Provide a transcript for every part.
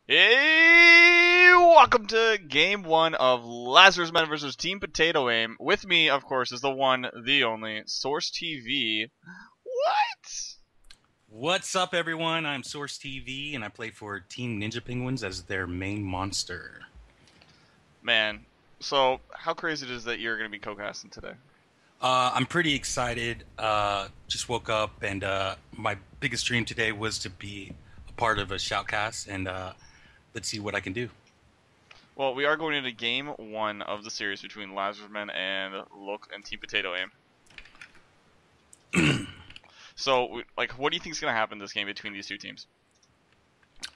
Hey, welcome to Game 1 of Lazarus Men vs. Team Potato Aim. With me, of course, is the one, the only, Source TV. What? What's up, everyone? I'm Source TV, and I play for Team Ninja Penguins as their main monster. Man, so how crazy it is that you're going to be co-casting today? I'm pretty excited. Just woke up, and my biggest dream today was to be a part of a shoutcast, and let's see what I can do. Well, we are going into Game 1 of the series between Lazarus Men and Team Potato Aim. So, what do you think is going to happen in this game between these two teams?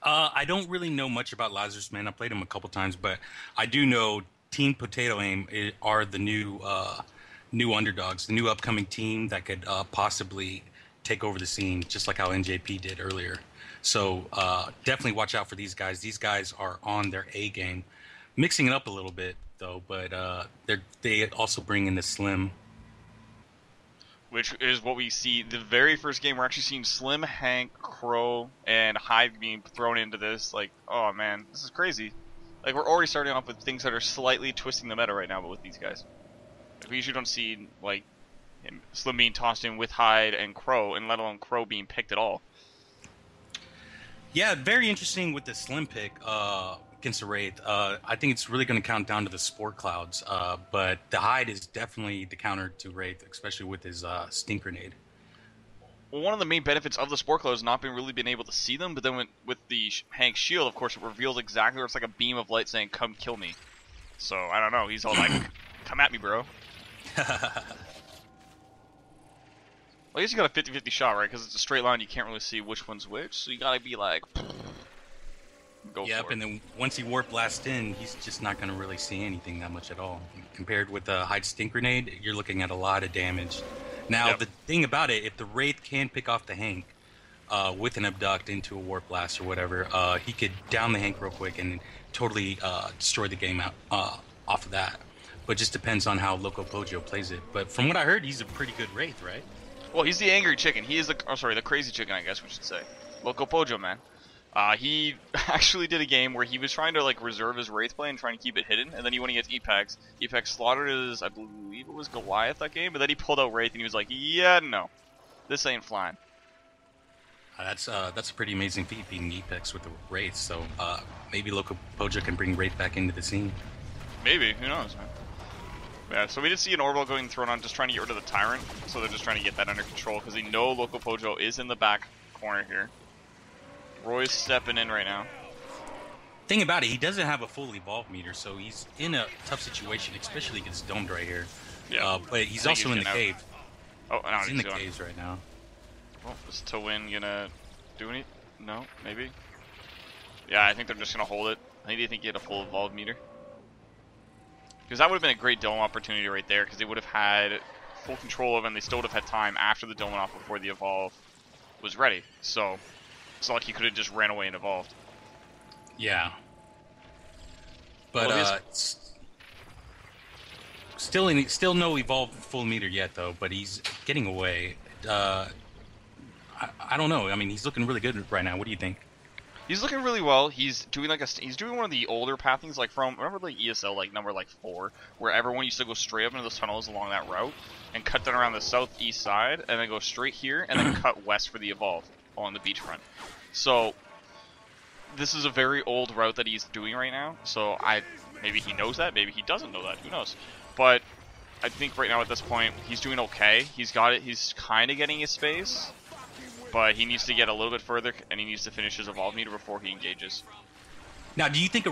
I don't really know much about Lazarus Man. I played him a couple times, but I do know Team Potato Aim are the new underdogs, the new upcoming team that could possibly take over the scene, just like how NJP did earlier. So definitely watch out for these guys. These guys are on their A game, mixing it up a little bit though, but they also bring in the Slim. Which is what we see the very first game. We're actually seeing Slim, Hank, Crow, and Hyde being thrown into this. Like, oh man, this is crazy. Like, we're already starting off with things that are slightly twisting the meta right now, but with these guys. We usually don't see, like, Slim being tossed in with Hyde and Crow, and let alone Crow being picked at all. Yeah, very interesting with the Slim pick against the Wraith. I think it's really going to count down to the Spore Clouds, but the Hyde is definitely the counter to Wraith, especially with his Stink Grenade. Well, one of the main benefits of the Spore Clouds is not being able to see them, but then with the Hank shield, of course, it reveals exactly where it's like a beam of light saying, "Come kill me." So, I don't know, he's all like, "Come at me, bro." Well, I guess you got a 50-50 shot, right? Because it's a straight line, you can't really see which one's which, so you gotta be like, go for it. And then once he warp blasts in, he's just not going to really see anything that much at all. Compared with the Hyde Stink Grenade, you're looking at a lot of damage. Now, the thing about it, if the Wraith can pick off the Hank with an Abduct into a warp blast or whatever, he could down the Hank real quick and totally destroy the game out off of that. But it just depends on how Loco Pojo plays it. But from what I heard, he's a pretty good Wraith, right? Well, he's the angry chicken. He is the crazy chicken, I guess we should say. Loco Pojo, man. He actually did a game where he was trying to like reserve his Wraith play and trying to keep it hidden, and then he went against Epex. Epex slaughtered his, I believe it was Goliath that game, but then he pulled out Wraith and he was like, yeah, no, this ain't flying. That's a pretty amazing feat, beating Epex with the Wraith, so maybe Loco Pojo can bring Wraith back into the scene. Maybe, who knows, man. Yeah, so we did see an orbital going thrown on, just trying to get rid of the Tyrant, so they're just trying to get that under control, because they know Loco Pojo is in the back corner here. Roy's stepping in right now. Thing about it, he doesn't have a full evolve meter, so he's in a tough situation, especially against Domed right here. Yeah, but he's also in the cave. Oh, no, he's in the caves right now. Well, is Towin gonna do any? No, maybe. Yeah, I think they're just gonna hold it. I think they get a full evolve meter. Because that would have been a great dome opportunity right there, because they would have had full control of it, and they still would have had time after the dome went off before the evolve was ready. So it's not like he could have just ran away and evolved. Yeah. But still no evolved full meter yet though. But he's getting away. I don't know. I mean, he's looking really good right now. What do you think? He's looking really well. He's doing he's doing one of the older pathings, like from, remember the ESL number 4, where everyone used to go straight up into those tunnels along that route and cut down around the southeast side, and then go straight here and then cut west for the evolve on the beachfront. So this is a very old route that he's doing right now. So maybe he knows that, maybe he doesn't know that. Who knows? But I think right now at this point he's doing okay. He's got it. He's kind of getting his space. But he needs to get a little bit further, and he needs to finish his evolve meter before he engages. Now, do you think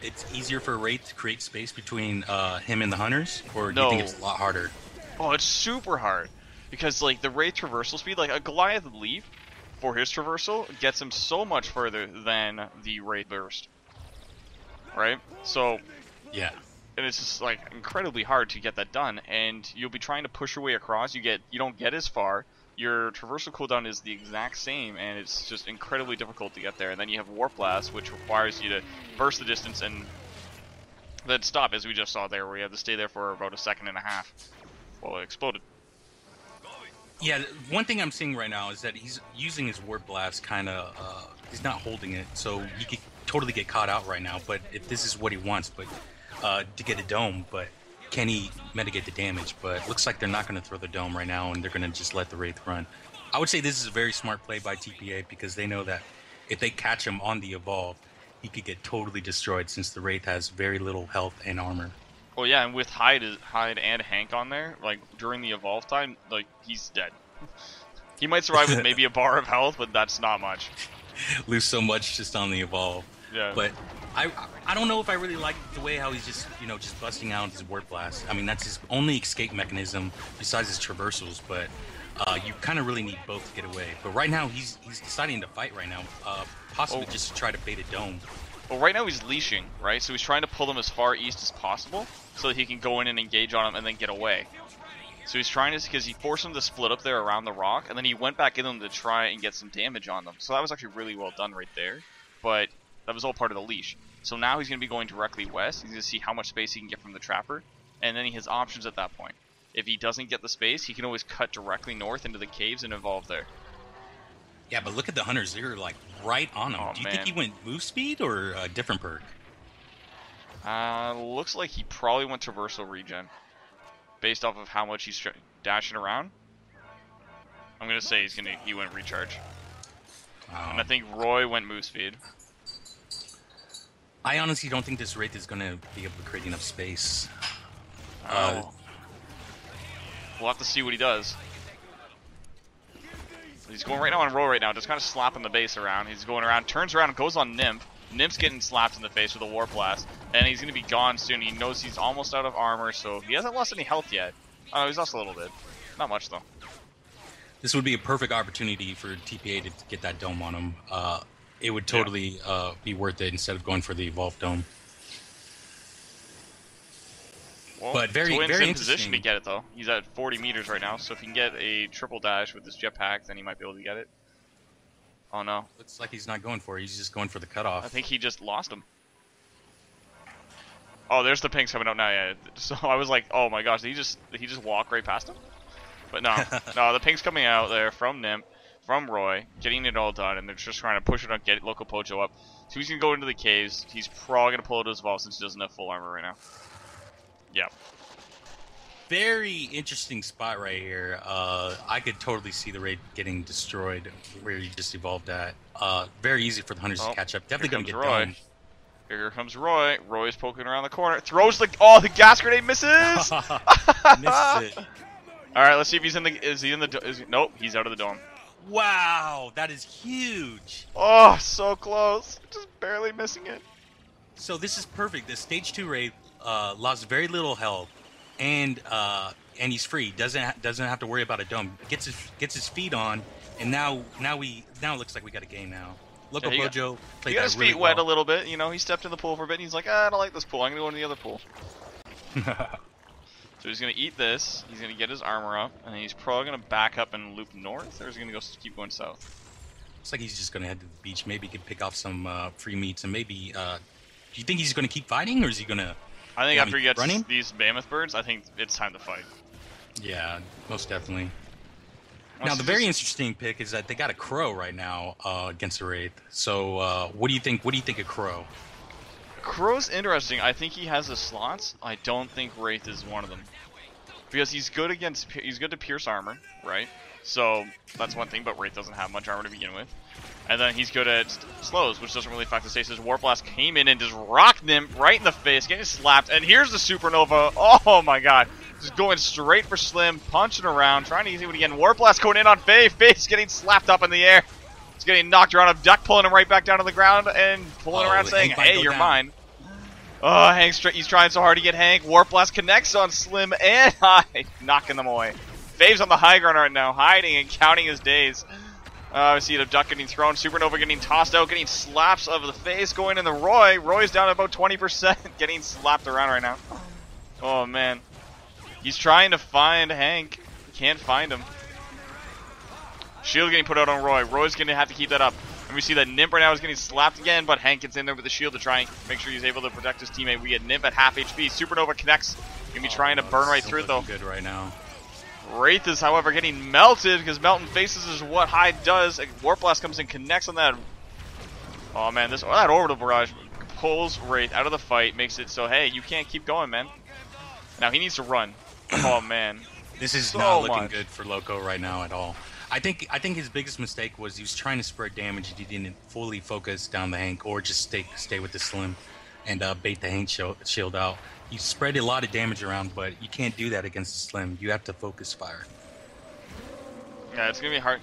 it's easier for a Wraith to create space between him and the Hunters? Or do you think it's a lot harder? Oh, it's super hard. Because, like, the Wraith traversal speed, like, a Goliath Leap for his traversal gets him so much further than the Wraith Burst. Right? So, yeah. And it's just, like, incredibly hard to get that done. And you'll be trying to push your way across. You don't get as far. Your traversal cooldown is the exact same, and it's just incredibly difficult to get there. And then you have Warp Blast, which requires you to burst the distance and then stop, as we just saw there, where you have to stay there for about a second and a half while it exploded. Yeah, one thing I'm seeing right now is that he's using his Warp Blast kind of, he's not holding it, so he could totally get caught out right now. But if this is what he wants, but to get a dome, but can he mitigate the damage? But looks like they're not going to throw the dome right now, and they're going to just let the Wraith run. I would say this is a very smart play by TPA because they know that if they catch him on the Evolve, he could get totally destroyed since the Wraith has very little health and armor. Well, yeah, and with Hyde and Hank on there, like during the Evolve time, like he's dead. He might survive with maybe a bar of health, but that's not much. Lose so much just on the Evolve. Yeah. But I don't know if I really like the way how he's just just busting out his Warp Blast. I mean, that's his only escape mechanism besides his traversals, but you kind of really need both to get away. But right now he's deciding to fight right now, possibly just to try to bait a dome. Well, right now he's leashing, right? So he's trying to pull them as far east as possible so that he can go in and engage on them and then get away. So he's trying to, because he forced them to split up there around the rock, and then he went back in them to try and get some damage on them. So that was actually really well done right there. But that was all part of the leash. So now he's going to be going directly west. He's going to see how much space he can get from the trapper, and then he has options at that point. If he doesn't get the space, he can always cut directly north into the caves and evolve there. Yeah, but look at the hunters. They're like right on him. Do you think he went move speed or a different perk? Looks like he probably went traversal regen. Based off of how much he's dashing around. I'm going to say he went recharge. And I think Roy went move speed. I honestly don't think this Wraith is going to be able to create enough space. We'll have to see what he does. He's going right now on Roy right now, just kind of slapping the base around. He's going around, turns around, and goes on Nymph. Nymph's getting slapped in the face with a Warp Blast, and he's going to be gone soon. He knows he's almost out of armor, so he hasn't lost any health yet. Oh, he's lost a little bit. Not much, though. This would be a perfect opportunity for TPA to get that dome on him. It would totally be worth it instead of going for the Evolved Dome. Well, but very Twin's very in interesting. position to get it, though. He's at 40 meters right now, so if he can get a triple dash with his jetpack, then he might be able to get it. Oh no. Looks like he's not going for it. He's just going for the cutoff. I think he just lost him. Oh, there's the pinks coming out now, yeah. So I was like, oh my gosh, did he just walk right past him? But no. No, the pink's coming out there from Nymph, from Roy, getting it all done, and they're just trying to push it on, get Loco Pojo up. So he's going to go into the caves. He's probably going to pull out his Evolve since he doesn't have full armor right now. Yeah. Very interesting spot right here. I could totally see the raid getting destroyed where you just evolved at. Very easy for the hunters to catch up. Definitely going to get done. Here comes Roy. Roy's poking around the corner. Throws the gas grenade misses. Misses it. All right, let's see if he's in the. Nope, he's out of the dome. Wow, that is huge. Oh, so close. Just barely missing it. So this is perfect. The stage 2 raid lost very little health. And he's free. Doesn't have to worry about a dome. Gets his feet on, and now it looks like we got a game now. Loco Pojo played that really well. He got his feet wet a little bit. You know, he stepped in the pool for a bit. And he's like, I don't like this pool. I'm gonna go into the other pool. So he's gonna eat this. He's gonna get his armor up, and then he's probably gonna back up and loop north, or is he gonna keep going south? Looks like he's just gonna head to the beach. Maybe he could pick off some free meats, and maybe. Do you think he's gonna keep fighting, or is he gonna? I think after he gets these mammoth birds, I think it's time to fight. Yeah, most definitely. Now, the very interesting pick is that they got a Crow right now against the Wraith. So, what do you think? What do you think of Crow? Crow's interesting. I think he has the slots. I don't think Wraith is one of them because he's good to pierce armor, right? So that's one thing. But Wraith doesn't have much armor to begin with. And then he's good at slows, which doesn't really affect the stasis. Warp Blast came in and just rocked him right in the face, getting slapped. And here's the Supernova. Oh my god. Just going straight for Slim, punching around, trying to see what he can. Warp Blast going in on Faye. Faye's getting slapped up in the air. He's getting knocked around. A duck pulling him right back down to the ground and pulling around saying, hey, you're mine. Oh, Hank's he's trying so hard to get Hank. Warp Blast connects on Slim and Hyde, knocking them away. Faye's on the high ground right now, hiding and counting his days. We see the duck getting thrown, Supernova getting tossed out, getting slaps of the face, going in the Roy. Roy's down about 20%, getting slapped around right now. Oh, man. He's trying to find Hank. Can't find him. Shield getting put out on Roy. Roy's going to have to keep that up. And we see that Nymph right now is getting slapped again, but Hank gets in there with the shield to try and make sure he's able to protect his teammate. We get Nymph at half HP. Supernova connects. Going to be trying to burn right through it, though. Good right now. Wraith is, however, getting melted because melting faces is what Hyde does. Warp Blast comes in, connects on that. Oh man, that orbital barrage pulls Wraith out of the fight, makes it so hey, you can't keep going, man. Now he needs to run. Oh man, this is so not looking much. good for Loco right now at all. I think his biggest mistake was he was trying to spread damage. He didn't fully focus down the Hank or just stay with the Slim and bait the Hank shield out. You spread a lot of damage around, but you can't do that against the Slim. You have to focus fire. Yeah, it's gonna be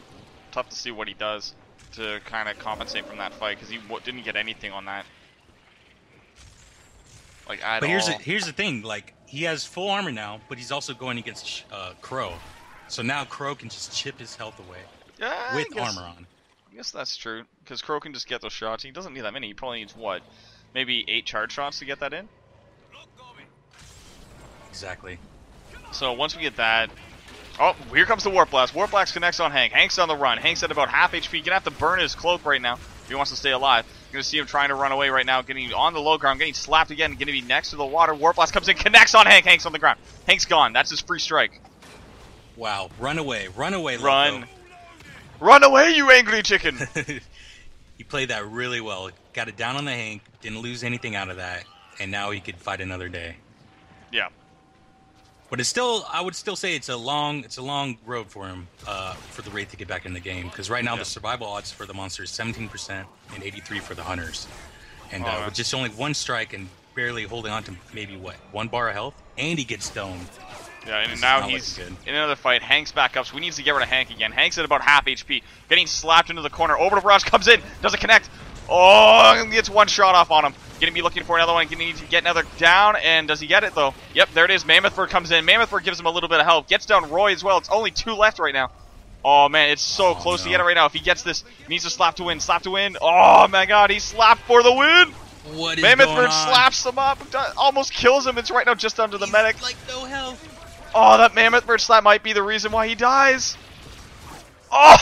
tough to see what he does to kind of compensate from that fight because he didn't get anything on that. Like at but all. here's the thing, like he has full armor now, but he's also going against Crow. So now Crow can just chip his health away with armor on. I guess that's true, because Crow can just get those shots. He doesn't need that many. He probably needs, what, maybe 8 charge shots to get that in? Exactly. So once we get that... Oh, here comes the Warp Blast. Warp Blast connects on Hank. Hank's on the run. Hank's at about half HP. Gonna have to burn his cloak right now if he wants to stay alive. You're gonna see him trying to run away right now, getting on the low ground, getting slapped again, gonna be next to the water. Warp Blast comes in, connects on Hank. Hank's on the ground. Hank's gone. That's his free strike. Wow, run away, Loco. Run away, you angry chicken! He played that really well. Got it down on the Hank, didn't lose anything out of that, and now he could fight another day. Yeah. But it's still, I would still say it's a long road for him, for the Wraith to get back in the game. Because right now the survival odds for the monster is 17% and 83 for the hunters. And with just only 1 strike and barely holding on to maybe, what, 1 bar of health? And he gets stoned. Yeah, and now he's in another fight. Hank's back up, so we need to get rid of Hank again. Hank's at about half HP. Getting slapped into the corner. Orbital Barrage comes in. Doesn't connect. Oh, gets 1 shot off on him. Gonna be looking for another one. Gonna need to get another down. And does he get it, though? Yep, there it is. Mammothbird comes in. Mammothbird gives him a little bit of help. Gets down Roy as well. It's only 2 left right now. Oh, man, it's so close to get it right now. If he gets this, he needs to slap to win. Slap to win. Oh, my God, he slapped for the win. What is going on? Mammothbird slaps him up. Almost kills him. It's right now just under the medic. Like no health. Oh, that Mammothbird slap might be the reason why he dies. Oh!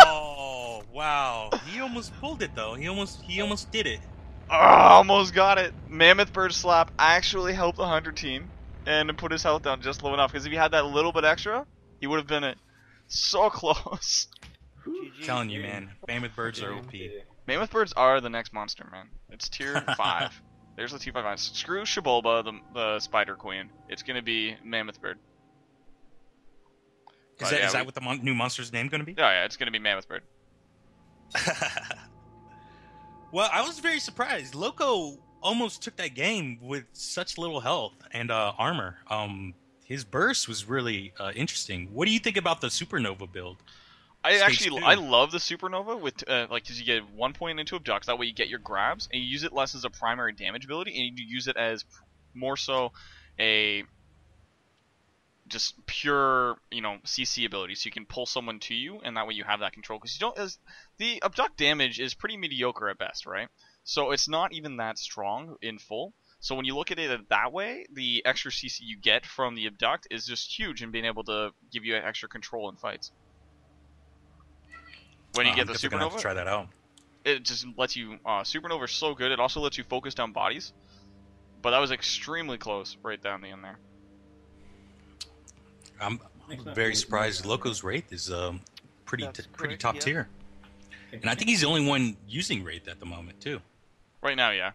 Oh, wow. He almost pulled it, though. He almost did it. Oh, almost got it. Mammothbird slap actually helped the Hunter team and put his health down just low enough. Because if he had that little bit extra, he would have been it. So close. I'm telling you, man. Mammothbirds are OP. Mammothbirds are the next monster, man. It's tier 5. There's the tier 5. Screw Shibolba, the Spider Queen. It's going to be Mammothbird. Is that what the new monster's name going to be? Yeah, it's going to be Mammothbird. Well, I was very surprised. Loco almost took that game with such little health and armor. His burst was really interesting. What do you think about the Supernova build? I love the Supernova with because you get 1 point into Abduct. That way you get your grabs and you use it less as a primary damage ability, and you use it as more so a just pure CC ability. So you can pull someone to you, and that way you have that control. Because the Abduct damage is pretty mediocre at best, right? So it's not even that strong in full. So when you look at it that way, the extra CC you get from the Abduct is just huge in being able to give you extra control in fights. When you get the Supernova, have to try that out. It just lets you. Supernova is so good. It also lets you focus down bodies. But that was extremely close right down the end there. I'm very surprised. Loco's Wraith is pretty top tier, and I think he's the only one using Wraith at the moment too. Right now, yeah,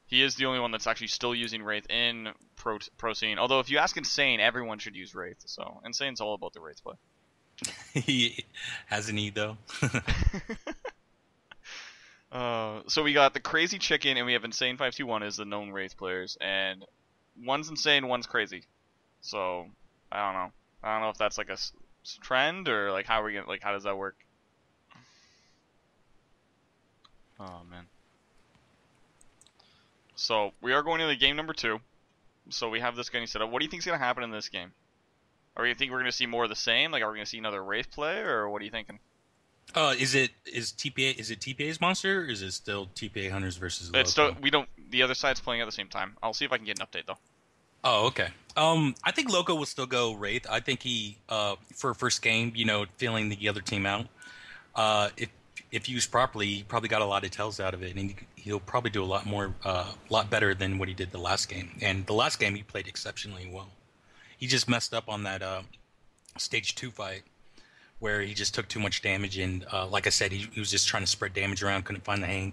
he is the only one that's actually still using Wraith in pro scene. Although if you ask Insane, everyone should use Wraith. So Insane's all about the Wraith play. Hasn't he though? So we got the Crazy Chicken and we have Insane 521 as the known Wraith players, and one's insane, one's crazy. So I don't know. I don't know if that's like a trend or like how does that work? Oh man. So we are going into game number 2. So we have this game set up. What do you think is gonna happen in this game? Or you think we're gonna see more of the same? Like, are we gonna see another Wraith play, or what are you thinking? Is TPA's monster, or is it still TPA Hunters versus Loco? It's still, the other side's playing at the same time. I'll see if I can get an update though. Oh, okay. I think Loco will still go Wraith. I think he, for first game, feeling the other team out, if used properly, he probably got a lot of tells out of it, and he'll probably do a lot better than what he did the last game. And the last game, he played exceptionally well. He just messed up on that stage 2 fight where he just took too much damage, and like I said, he was just trying to spread damage around, couldn't find the hang,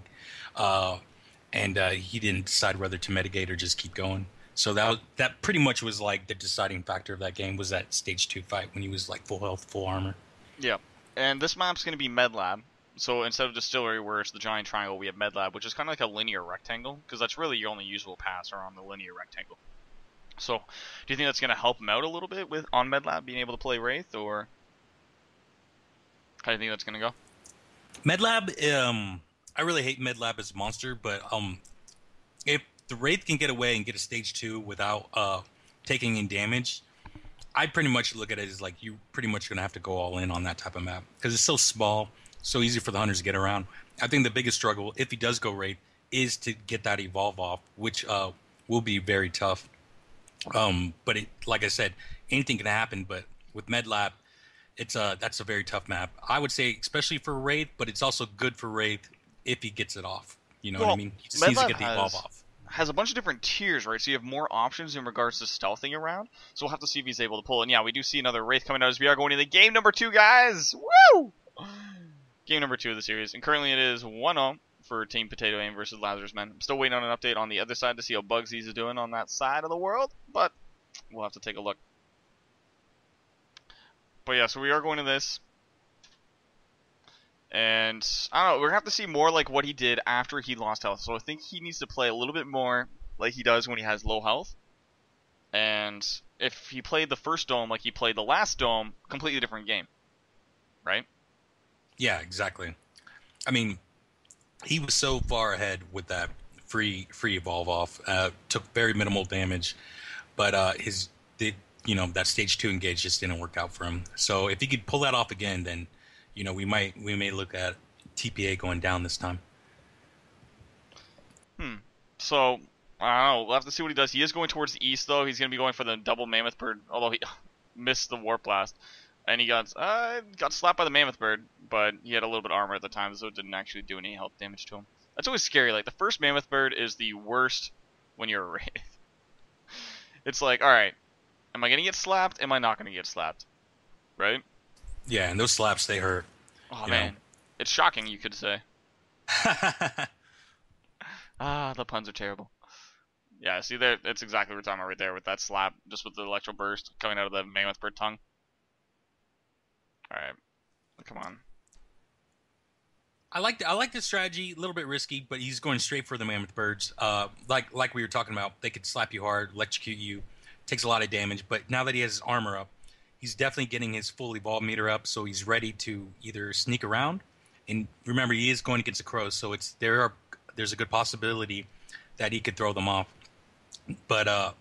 and he didn't decide whether to mitigate or just keep going. So that pretty much was like the deciding factor of that game, was that stage 2 fight when he was like full health, full armor. Yeah, and this map's going to be Medlab. So instead of Distillery, where it's the giant triangle, we have Medlab, which is kind of like a linear rectangle, because that's really your only usable paths are on the linear rectangle. So, do you think that's going to help him out a little bit with on Medlab being able to play Wraith, or how do you think that's going to go? Medlab, I really hate Medlab as a monster, but if the Wraith can get away and get a stage 2 without taking in damage, I pretty much look at it as like you pretty much going to have to go all in on that type of map, because it's so small, so easy for the hunters to get around. I think the biggest struggle, if he does go Wraith, is to get that evolve off, which will be very tough. But like I said, anything can happen. But with Medlab, that's a very tough map. I would say, especially for Wraith, but it's also good for Wraith if he gets it off. You know what I mean? He just needs to get the evolve off. Has a bunch of different tiers, right? So you have more options in regards to stealthing around. So we'll have to see if he's able to pull. And yeah, we do see another Wraith coming out as we are going into game number 2, guys. Woo! Game number 2 of the series, and currently it is 1-0 for Team Potato Aim versus Lazarus Men. I'm still waiting on an update on the other side to see how Bugsy's is doing on that side of the world, but we'll have to take a look. But yeah, so we are going to this, and I don't know, we're gonna have to see more like what he did after he lost health. So I think he needs to play a little bit more like he does when he has low health. And if he played the first dome like he played the last dome, completely different game, right? Yeah, exactly. I mean, he was so far ahead with that free evolve off. Took very minimal damage, but that stage 2 engage just didn't work out for him. So if he could pull that off again, then we may look at TPA going down this time. So I don't know. We'll have to see what he does. He is going towards the east, though. He's going to be going for the double Mammoth Bird, although he missed the Warp Blast. And he got slapped by the Mammoth Bird, but he had a little bit of armor at the time, so it didn't actually do any health damage to him. That's always scary. Like, the first Mammoth Bird is the worst when you're a Wraith. It's like, alright, am I going to get slapped? Am I not going to get slapped? Right? Yeah, and those slaps, they hurt. Oh, man. It's shocking, you could say. The puns are terrible. Yeah, see, that's exactly what we're talking about right there with that slap, just with the Electro Burst coming out of the Mammoth Bird tongue. Alright, come on. I like this strategy, a little bit risky, but he's going straight for the Mammoth Birds. Like we were talking about, they could slap you hard, electrocute you, takes a lot of damage, but now that he has his armor up, he's definitely getting his full evolve meter up, so he's ready to either sneak around, and remember, he is going against the crows, so there's a good possibility that he could throw them off. But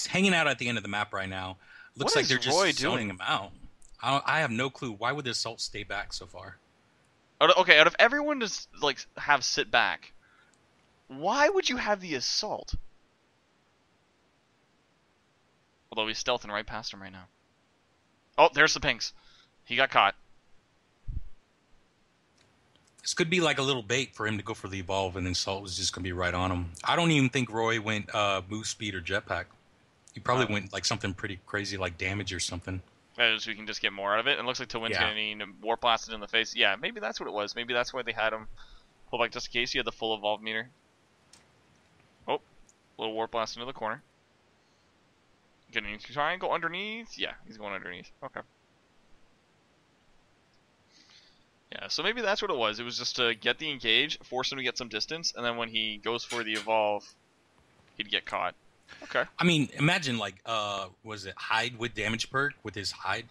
hanging out at the end of the map right now, looks like they're just zoning him out. I have no clue. Why would the assault stay back so far? Okay, out of everyone to have sit back, why would you have the assault? Although he's stealthing right past him right now. Oh, there's the pinks. He got caught. This could be like a little bait for him to go for the evolve, and then assault was just going to be right on him. I don't even think Roy went move speed or jetpack. He probably went like something pretty crazy like damage or something. So we can just get more out of it. It looks like Tawin's going to need Warp Blasted in the face. Yeah, maybe that's what it was. Maybe that's why they had him pull back just in case he had the full evolve meter. Oh, little Warp Blast into the corner. Getting to try and go underneath. Yeah, he's going underneath. Okay. Yeah, so maybe that's what it was. It was just to get the engage, force him to get some distance, and then when he goes for the evolve, he'd get caught. Okay. I mean, imagine like was it hide with damage perk with his hide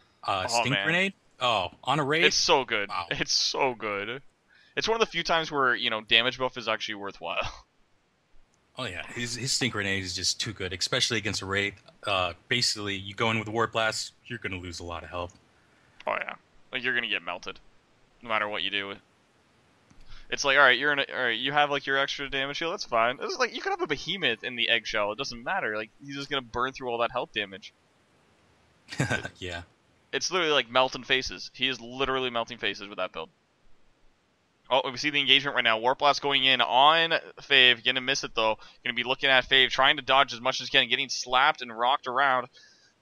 stink grenade? Oh, on a raid? It's so good. Wow. It's so good. It's one of the few times where, damage buff is actually worthwhile. Oh yeah, his stink grenade is just too good, especially against a raid. Basically, you go in with a Warp Blast, you're going to lose a lot of health. Oh yeah. Like you're going to get melted no matter what you do. It's like, alright, you have like your extra damage shield, that's fine. It's like you could have a behemoth in the eggshell, it doesn't matter. Like he's just gonna burn through all that health damage. Yeah. It's literally like melting faces. He is literally melting faces with that build. Oh, we see the engagement right now. Warp Blast going in on Fave. Gonna miss it though. Gonna be looking at Fave, trying to dodge as much as he can, getting slapped and rocked around.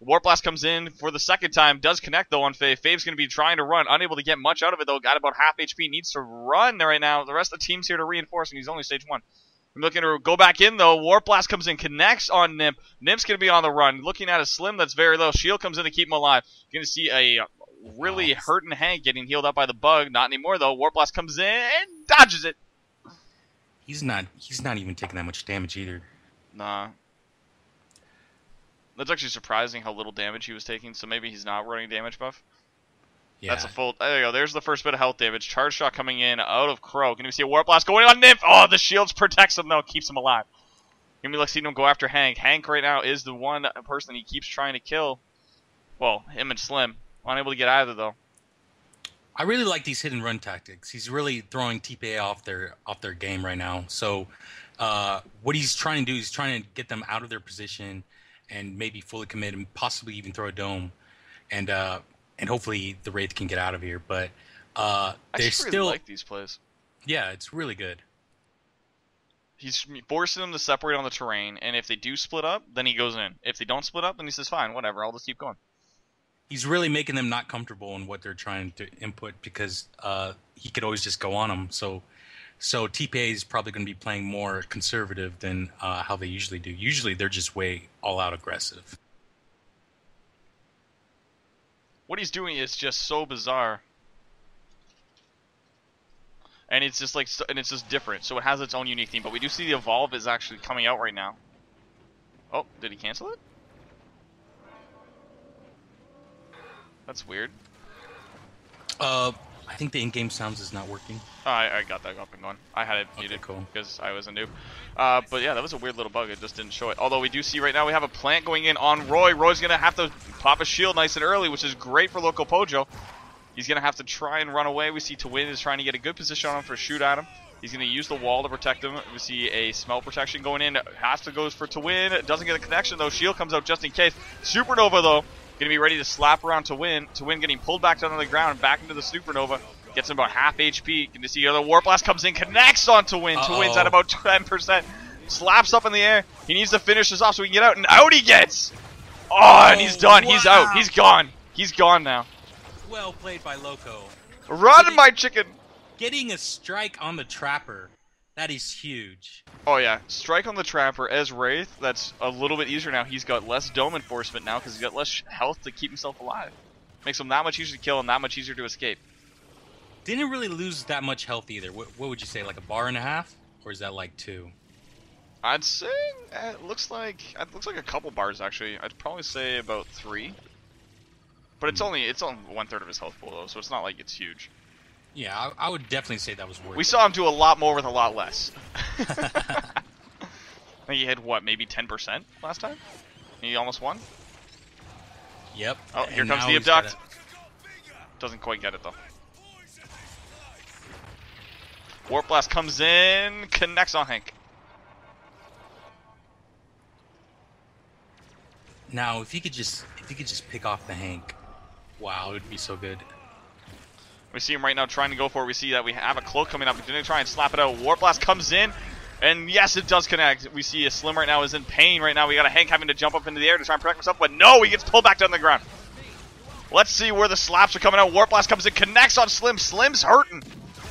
Warp Blast comes in for the second time. Does connect, though, on Faye. Faye's going to be trying to run. Unable to get much out of it, though. Got about half HP. Needs to run right now. The rest of the team's here to reinforce, and he's only stage 1. I'm looking to go back in, though. Warp Blast comes in. Connects on Nimp. Nimp's going to be on the run. Looking at a Slim that's very low. Shield comes in to keep him alive. Going to see a really hurting Hank getting healed up by the bug. Not anymore, though. Warp Blast comes in and dodges it. He's not even taking that much damage either. Nah. That's actually surprising how little damage he was taking, so maybe he's not running damage buff. Yeah. That's a full... There you go. There's the first bit of health damage. Charge shot coming in out of Crow. Can we see a Warp Blast going on Nymph? Oh, the shields protects him, though. Keeps him alive. Gonna be seeing him go after Hank. Hank right now is the one person he keeps trying to kill. Well, him and Slim. Unable to get either, though. I really like these hit and run tactics. He's really throwing TPA off their game right now. So what he's trying to do is trying to get them out of their position and maybe fully commit and possibly even throw a dome. And hopefully the Wraith can get out of here. But I still really like these plays. Yeah, it's really good. He's forcing them to separate on the terrain, and if they do split up, then he goes in. If they don't split up, then he says, fine, whatever, I'll just keep going. He's really making them not comfortable in what they're trying to input because he could always just go on them. So TPA is probably going to be playing more conservative than how they usually do. Usually they're just way all-out aggressive. What he's doing is just so bizarre. And it's just it's different. So it has its own unique theme. But we do see the Evolve is actually coming out right now. Oh, did he cancel it? That's weird. I think the in-game sounds is not working. Oh, I got that up and going. I had it muted because I was a noob. But yeah, that was a weird little bug. It just didn't show it. Although we do see right now we have a plant going in on Roy. Roy's going to have to pop a shield nice and early, which is great for Loco Pojo. He's going to have to try and run away. We see Tawin is trying to get a good position on him for a shoot at him. He's going to use the wall to protect him. We see a smell protection going in. Has to goes for Tawin. Doesn't get a connection, though. Shield comes out just in case. Supernova, though, going to be ready to slap around Tawin. Tawin getting pulled back down on the ground, back into the Supernova. Gets him about half HP. Going to see the other Warp Blast comes in, connects on Tawin. Tawin's at about 10%. Slaps up in the air. He needs to finish this off so he can get out, and out he gets! Oh, and he's done. Wow. He's out. He's gone. He's gone now. Well played by Loco. Run, my chicken! Getting a strike on the Trapper. That is huge. Oh, yeah. Strike on the Trapper as Wraith. That's a little bit easier now. He's got less dome enforcement now because he's got less health to keep himself alive. Makes him that much easier to kill and that much easier to escape. Didn't really lose that much health either. What would you say, like a bar and a half? Or is that like 2? I'd say it looks like a couple bars, actually. I'd probably say about 3. But it's only 1/3 of his health pool, though, so it's not like it's huge. Yeah, I would definitely say that was worth it. We saw him do a lot more with a lot less. I think he had, what, maybe 10% last time? He almost won? Yep. Oh, here comes the Abduct. Doesn't quite get it, though. Warp Blast comes in, connects on Hank. Now, if you could just pick off the Hank, wow, it would be so good. We see him right now trying to go for it. We see that we have a cloak coming up. He's going to try and slap it out. Warp Blast comes in, and yes, it does connect. We see a Slim right now is in pain right now. We got a Hank having to jump up into the air to try and protect himself, but no, he gets pulled back down the ground. Let's see where the slaps are coming out. Warp Blast comes in, connects on Slim. Slim's hurting.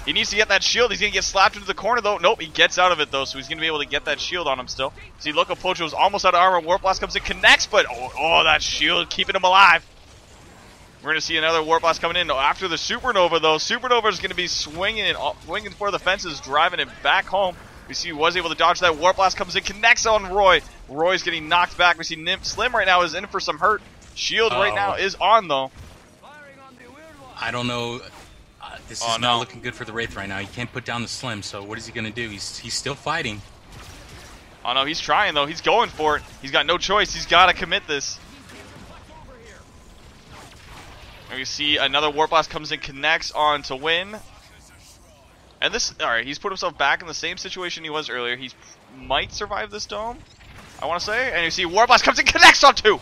He needs to get that shield. He's going to get slapped into the corner, though. Nope, he gets out of it, though, so he's going to be able to get that shield on him still. See, Loco Pocho's almost out of armor. Warp Blast comes in, connects, but oh, that shield keeping him alive. We're going to see another Warp Blast coming in. After the Supernova, though, Supernova is going to be swinging for the fences, driving it back home. We see he was able to dodge that. Warp Blast comes in, connects on Roy. Roy's getting knocked back. We see Nymph Slim right now is in for some hurt. Shield right now is on, though. I don't know. This is not looking good for the Wraith right now. He can't put down the Slim, so what is he going to do? He's still fighting. Oh, no, he's trying, though. He's going for it. He's got no choice. He's got to commit this. And we see another Warp Blast comes in, connects on to win. And this, alright, he's put himself back in the same situation he was earlier. He might survive this dome, I want to say. And you see Warp Blast comes in, connects on 2.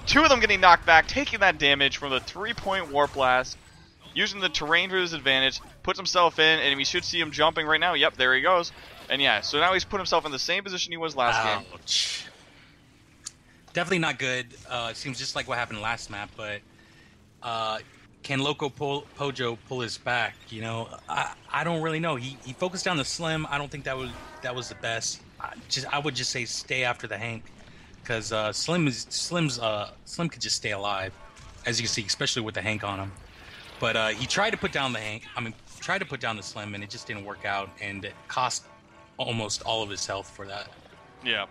2 of them getting knocked back, taking that damage from the 3-point Warp Blast. Using the terrain to his advantage, puts himself in, and we should see him jumping right now. Yep, there he goes. And yeah, so now he's put himself in the same position he was last game. definitely not good. It seems just like what happened last map, but can Pojo pull his back? You know, I don't really know. He focused on the Slim. I don't think that was the best. I would just say stay after the Hank, because Slim could just stay alive, as you can see, especially with the Hank on him. But he tried to put down the Hank. Tried to put down the Slim, and it just didn't work out, and it cost almost all of his health for that. Yeah.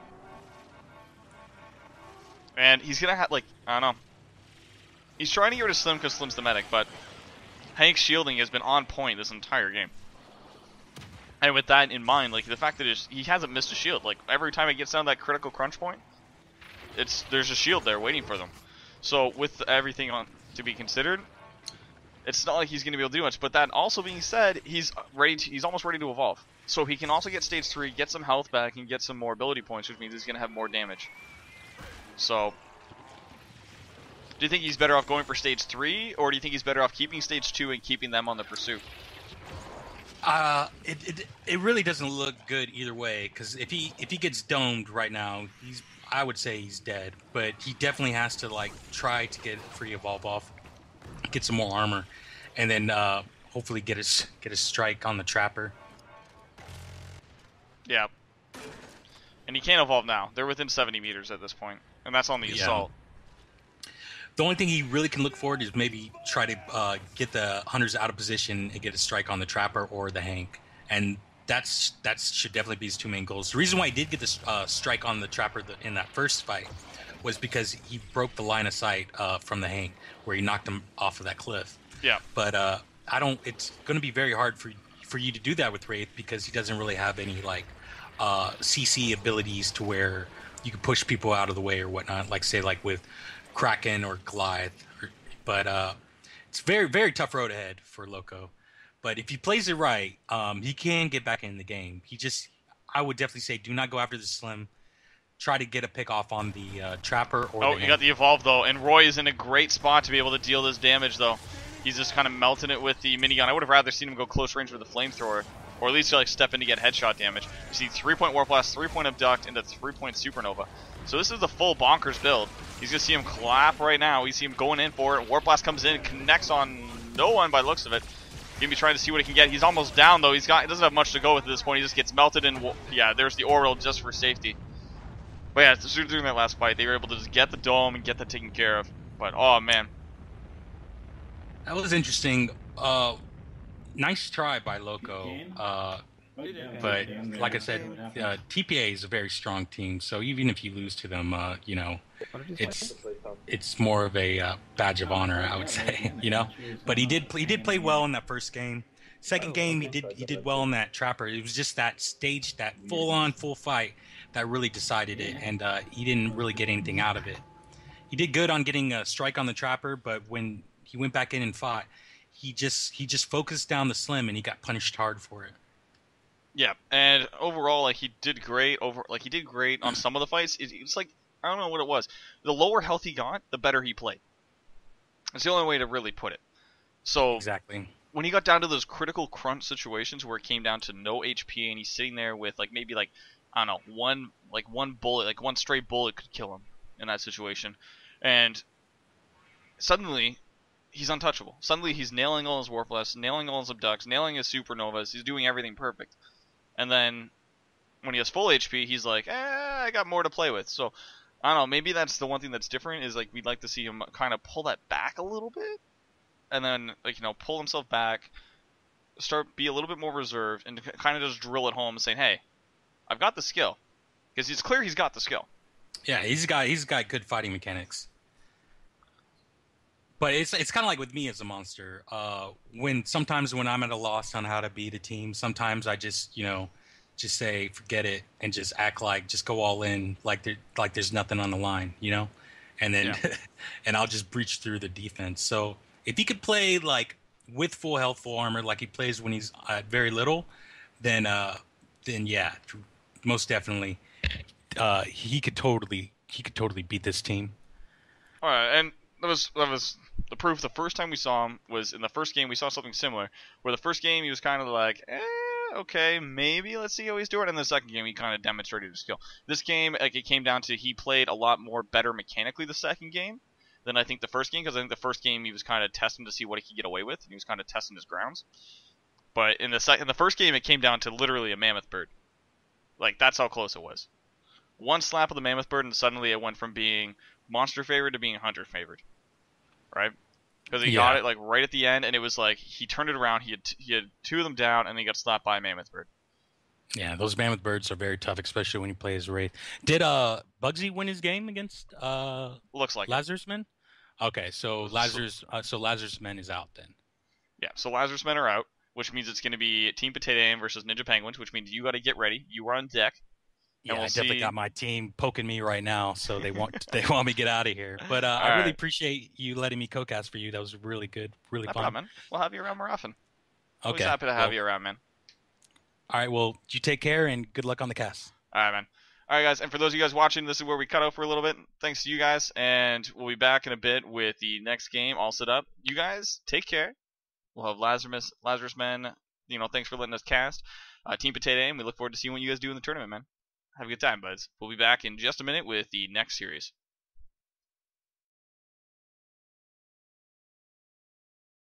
And he's gonna have, like, I don't know. He's trying to get rid of Slim because Slim's the medic, but Hank's shielding has been on point this entire game. And with that in mind, like, the fact that he hasn't missed a shield, like, every time it gets down to that critical crunch point, there's a shield there waiting for them. So with everything to be considered, it's not like he's going to be able to do much. But that also being said, he's almost ready to evolve. So he can also get stage 3, get some health back, and get some more ability points, which means he's going to have more damage. So, do you think he's better off going for stage 3, or do you think he's better off keeping stage 2 and keeping them on the pursuit? It really doesn't look good either way, because if he gets domed right now, I would say he's dead. But he definitely has to, like, try to get free evolve off, get some more armor, and then hopefully get his strike on the trapper. Yeah. And he can't evolve now. They're within 70 meters at this point, and that's on the assault. The only thing he really can look forward is maybe try to get the hunters out of position and get a strike on the trapper or the Hank, and that should definitely be his two main goals. The reason why he did get the strike on the trapper in that first fight was because he broke the line of sight from the Hank, where he knocked him off of that cliff. Yeah. But it's going to be very hard for you to do that with Wraith, because he doesn't really have any like CC abilities to where you can push people out of the way or whatnot, like say like with Kraken or Goliath. But it's very, very tough road ahead for Loco. But if he plays it right, he can get back in the game. I would definitely say do not go after the Slim. Try to get a pick off on the Trapper or you got the Evolve, though. And Roy is in a great spot to be able to deal this damage, though. He's just kind of melting it with the minigun. I would have rather seen him go close range with the Flamethrower, or at least like step in to get headshot damage. You see 3-point Warp Blast, 3-point Abduct, into 3-point Supernova. So this is the full bonkers build. He's going to see him clap right now. We see him going in for it. Warp Blast comes in, connects on no one by the looks of it. Gonna be trying to see what he can get. He's almost down, though. He doesn't have much to go with at this point. He just gets melted, and yeah, there's the orbital just for safety. But yeah, during that last fight, they were able to just get the dome and get that taken care of. But oh man, that was interesting. Nice try by Loco. But like I said, TPA is a very strong team. So even if you lose to them, it's more of a badge of honor, I would say. But he did play well in that first game. Second game, he did well in that Trapper. It was just that stage, that full fight, that really decided it, and he didn't really get anything out of it. He did good on getting a strike on the Trapper, but when he went back in and fought, he just focused down the Slim, and he got punished hard for it. Yeah, and overall, like, he did great on some of the fights. It's like, I don't know what it was. The lower health he got, the better he played. It's the only way to really put it. So exactly. When he got down to those critical crunch situations where it came down to no HP and he's sitting there with like maybe like, I don't know, one bullet, like one stray bullet could kill him in that situation, and suddenly he's untouchable. Suddenly he's nailing all his Warp Blasts, nailing all his Abducts, nailing his Supernovas. He's doing everything perfect. And then when he has full HP, he's like, I got more to play with. So I don't know, maybe that's the one thing that's different, is like we'd like to see him kind of pull that back a little bit, and then like pull himself back, be a little bit more reserved, and kind of just drill it home, saying, hey, I've got the skill, because it's clear he's got the skill. Yeah, he's got good fighting mechanics. But it's kind of like with me as a monster. Sometimes when I'm at a loss on how to beat a team, sometimes I just say forget it and just act like, just go all in, like there's nothing on the line, and then and I'll just breach through the defense. So if he could play like with full health, full armor, like he plays when he's at very little, then yeah, most definitely, he could totally beat this team. All right, and that was the proof. The first time we saw him was in the first game. We saw something similar, where the first game he was kind of like, okay, maybe let's see how he's doing. In the second game, he kind of demonstrated his skill. This game, like, it came down to he played a lot more better mechanically the second game than I think the first game, because I think the first game he was kind of testing to see what he could get away with, and he was kind of testing his grounds. But in the first game, it came down to literally a mammoth bird. Like, that's how close it was. One slap of the mammoth bird, and suddenly it went from being monster favored to being hunter favored, right? Because he got it like right at the end, and it was like he turned it around. He had two of them down, and he got slapped by a mammoth bird. Yeah, those mammoth birds are very tough, especially when you play as Wraith. Did Bugsy win his game against Looks like Lazarus Men? Okay, so Lazarus Men is out then. Yeah, so Lazarus Men are out, which means it's going to be Team Potato Aim versus Ninja Penguins, which means you got to get ready. You are on deck. Yeah, I definitely got my team poking me right now, so they want me to get out of here. But I really appreciate you letting me co-cast for you. That was really good, really fun. No problem, man. We'll have you around more often. Okay. Always happy to have you around, man. All right, well, you take care and good luck on the cast. All right, man. All right, guys, and for those of you guys watching, this is where we cut out for a little bit. Thanks to you guys, and we'll be back in a bit with the next game all set up. You guys, take care. We'll have Lazarus Men. Thanks for letting us cast. Team Potato Aim, we look forward to seeing what you guys do in the tournament, man. Have a good time, buds. We'll be back in just a minute with the next series.